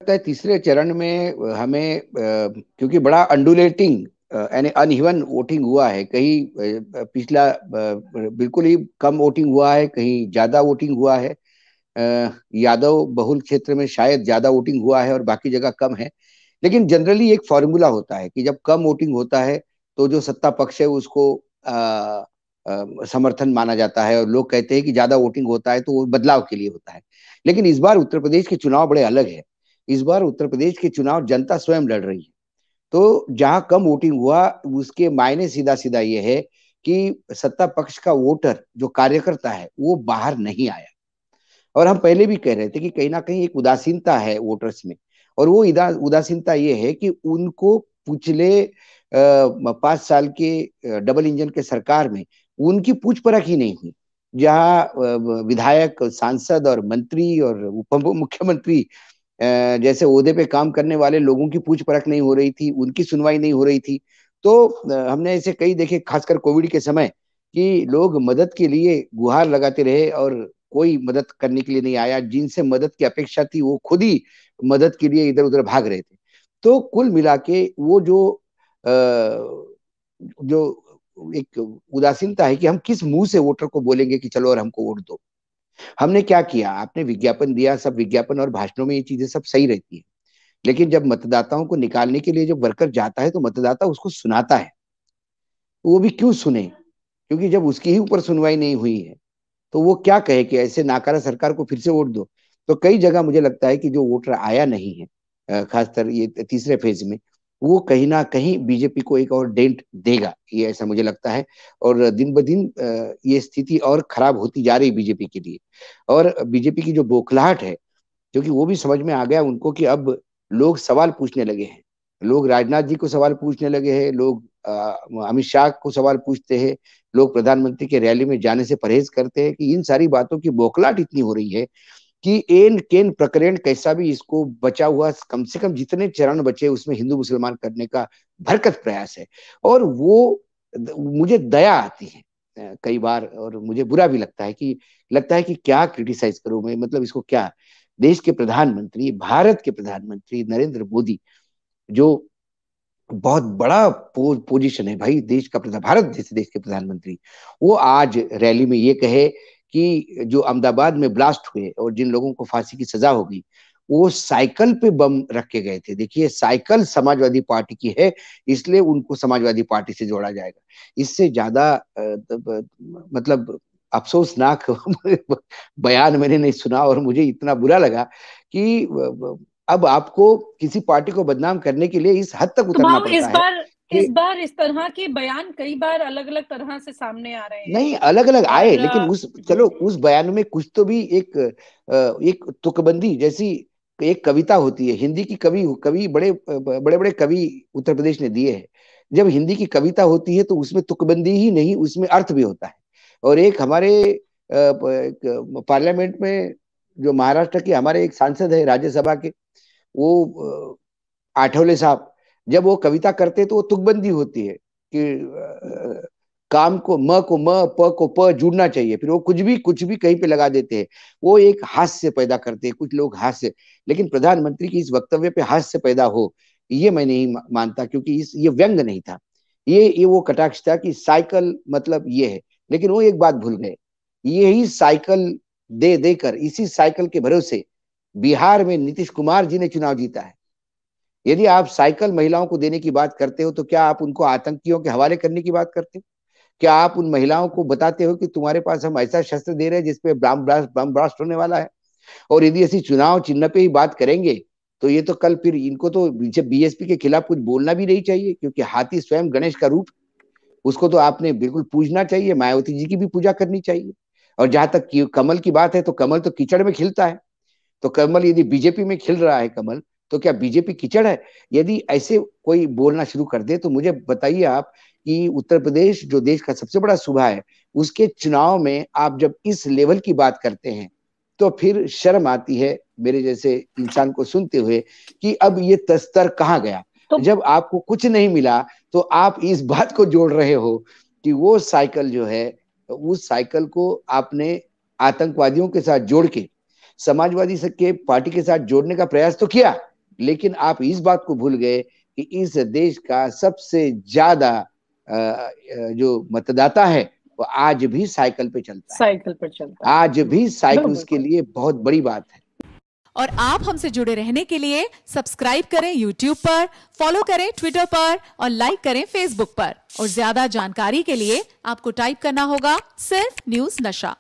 लगता है तीसरे चरण में हमें क्योंकि बड़ा अंडुलेटिंग यानी अनइवन वोटिंग हुआ है। कहीं पिछला बिल्कुल ही कम वोटिंग हुआ है, कहीं ज्यादा वोटिंग हुआ है। यादव बहुल क्षेत्र में शायद ज्यादा वोटिंग हुआ है और बाकी जगह कम है। लेकिन जनरली एक फॉर्मूला होता है कि जब कम वोटिंग होता है तो जो सत्ता पक्ष है उसको समर्थन माना जाता है, और लोग कहते हैं कि ज्यादा वोटिंग होता है तो वो बदलाव के लिए होता है। लेकिन इस बार उत्तर प्रदेश के चुनाव बड़े अलग है। इस बार उत्तर प्रदेश के चुनाव जनता स्वयं लड़ रही है। तो जहां कम वोटिंग हुआ उसके मायने सीधा सीधा ये है कि सत्ता पक्ष का वोटर जो कार्यकर्ता है वो बाहर नहीं आया। और हम पहले भी कह रहे थे कि कहीं ना कहीं एक उदासीनता है वोटर्स में। और वो उदासीनता ये है कि उनको पिछले 5 साल के डबल इंजन के सरकार में उनकी पूछ परख ही नहीं हुई। जहाँ विधायक, सांसद और मंत्री और उप मुख्यमंत्री जैसे ओहदे पे काम करने वाले लोगों की पूछ परख नहीं हो रही थी, उनकी सुनवाई नहीं हो रही थी। तो हमने ऐसे कई देखे, खासकर कोविड के समय, कि लोग मदद के लिए गुहार लगाते रहे और कोई मदद करने के लिए नहीं आया। जिनसे मदद की अपेक्षा थी वो खुद ही मदद के लिए इधर उधर भाग रहे थे। तो कुल मिला के वो जो एक उदासीनता है कि हम किस मुंह से वोटर को बोलेंगे कि चलो और हमको वोट दो। हमने क्या किया, आपने विज्ञापन दिया, सब विज्ञापन और भाषणों में ये चीजें सब सही रहती है। लेकिन जब मतदाताओं को निकालने के लिए जब वर्कर जाता है तो मतदाता उसको सुनाता है। वो भी क्यों सुने, क्योंकि जब उसकी ही ऊपर सुनवाई नहीं हुई है तो वो क्या कहे कि ऐसे नाकारा सरकार को फिर से वोट दो। तो कई जगह मुझे लगता है कि जो वोटर आया नहीं है, खासकर ये तीसरे फेज में, वो कहीं ना कहीं बीजेपी को एक और डेंट देगा, ये ऐसा मुझे लगता है। और दिन ब दिन ये स्थिति और खराब होती जा रही बीजेपी के लिए। और बीजेपी की जो बौखलाहट है, क्योंकि वो भी समझ में आ गया उनको कि अब लोग सवाल पूछने लगे हैं। लोग राजनाथ जी को सवाल पूछने लगे हैं, लोग अमित शाह को सवाल पूछते हैं, लोग प्रधानमंत्री के रैली में जाने से परहेज करते हैं। कि इन सारी बातों की बौखलाहट इतनी हो रही है कि एन केन प्रकरण कैसा भी इसको बचा हुआ, कम से कम जितने चरण बचे उसमें हिंदू मुसलमान करने का भरकत प्रयास है। और वो मुझे दया आती है कई बार, और मुझे बुरा भी लगता है कि क्या क्रिटिसाइज करूं मैं, मतलब इसको क्या। देश के प्रधानमंत्री, भारत के प्रधानमंत्री नरेंद्र मोदी, जो बहुत बड़ा पोजीशन है भाई, देश का प्रधान, भारत जैसे देश के प्रधानमंत्री, वो आज रैली में ये कहे कि जो अहमदाबाद में ब्लास्ट हुए और जिन लोगों को फांसी की सजा होगी वो साइकिल पे बम रख के गए थे। देखिए, साइकिल समाजवादी पार्टी की है, इसलिए उनको समाजवादी पार्टी से जोड़ा जाएगा। इससे ज्यादा मतलब अफसोसनाक बयान मैंने नहीं सुना। और मुझे इतना बुरा लगा कि अब आपको किसी पार्टी को बदनाम करने के लिए इस हद तक उतरना स्वभाव पड़ता इस है बार कि इस बार इस तरह के बयान कई बार अलग अलग तरह से सामने आ रहे हैं। नहीं, अलग अलग आए, और लेकिन उस चलो उस बयान में कुछ तो भी एक तुकबंदी जैसी एक कविता होती है। हिंदी की कवि कवि बड़े बड़े बड़े कवि उत्तर प्रदेश ने दिए हैं। जब हिंदी की कविता होती है तो उसमें तुकबंदी ही नहीं, उसमें अर्थ भी होता है। और एक हमारे पार्लियामेंट में जो महाराष्ट्र के हमारे एक सांसद है राज्यसभा के, वो आठवले साहब, जब वो कविता करते तो वो तुकबंदी होती है कि काम को म को प जुड़ना चाहिए, फिर वो कुछ भी कहीं पे लगा देते हैं। वो एक हास्य पैदा करते हैं कुछ लोग, हास्य। लेकिन प्रधानमंत्री की इस वक्तव्य पे हास्य पैदा हो, ये मैं नहीं मानता, क्योंकि इस ये व्यंग नहीं था। ये वो कटाक्ष था कि साइकिल मतलब ये है। लेकिन वो एक बात भूल गए, यही साइकिल दे देकर, इसी साइकिल के भरोसे बिहार में नीतीश कुमार जी ने चुनाव जीता है। यदि आप साइकिल महिलाओं को देने की बात करते हो तो क्या आप उनको आतंकियों के हवाले करने की बात करते हो? क्या आप उन महिलाओं को बताते हो कि तुम्हारे पास हम ऐसा शस्त्र दे रहे हैं जिसपे बम ब्लास्ट होने वाला है? और यदि ऐसी चुनाव चिन्ह पे ही बात करेंगे तो ये तो कल फिर इनको तो बीएसपी के खिलाफ कुछ बोलना भी नहीं चाहिए, क्योंकि हाथी स्वयं गणेश का रूप, उसको तो आपने बिल्कुल पूजना चाहिए, मायावती जी की भी पूजा करनी चाहिए। और जहां तक कमल की बात है तो कमल तो कीचड़ में खिलता है। तो कमल यदि बीजेपी में खिल रहा है कमल, तो क्या बीजेपी कीचड़ है? यदि ऐसे कोई बोलना शुरू कर दे तो मुझे बताइए आप कि उत्तर प्रदेश जो देश का सबसे बड़ा सूबा है, उसके चुनाव में आप जब इस लेवल की बात करते हैं तो फिर शर्म आती है मेरे जैसे इंसान को सुनते हुए कि अब ये तस्तर कहाँ गया। तो जब आपको कुछ नहीं मिला तो आप इस बात को जोड़ रहे हो कि वो साइकिल जो है, उस साइकिल को आपने आतंकवादियों के साथ जोड़ के समाजवादी के पार्टी के साथ जोड़ने का प्रयास तो किया। लेकिन आप इस बात को भूल गए कि इस देश का सबसे ज्यादा जो मतदाता है वो आज भी साइकिल पे चलता है, साइकिल पर चलता है। आज भी साइकिल बिल्कुल। उसके लिए बहुत बड़ी बात है। और आप हमसे जुड़े रहने के लिए सब्सक्राइब करें YouTube पर, फॉलो करें ट्विटर पर और लाइक करें Facebook पर। और ज्यादा जानकारी के लिए आपको टाइप करना होगा सिर्फ न्यूज नशा।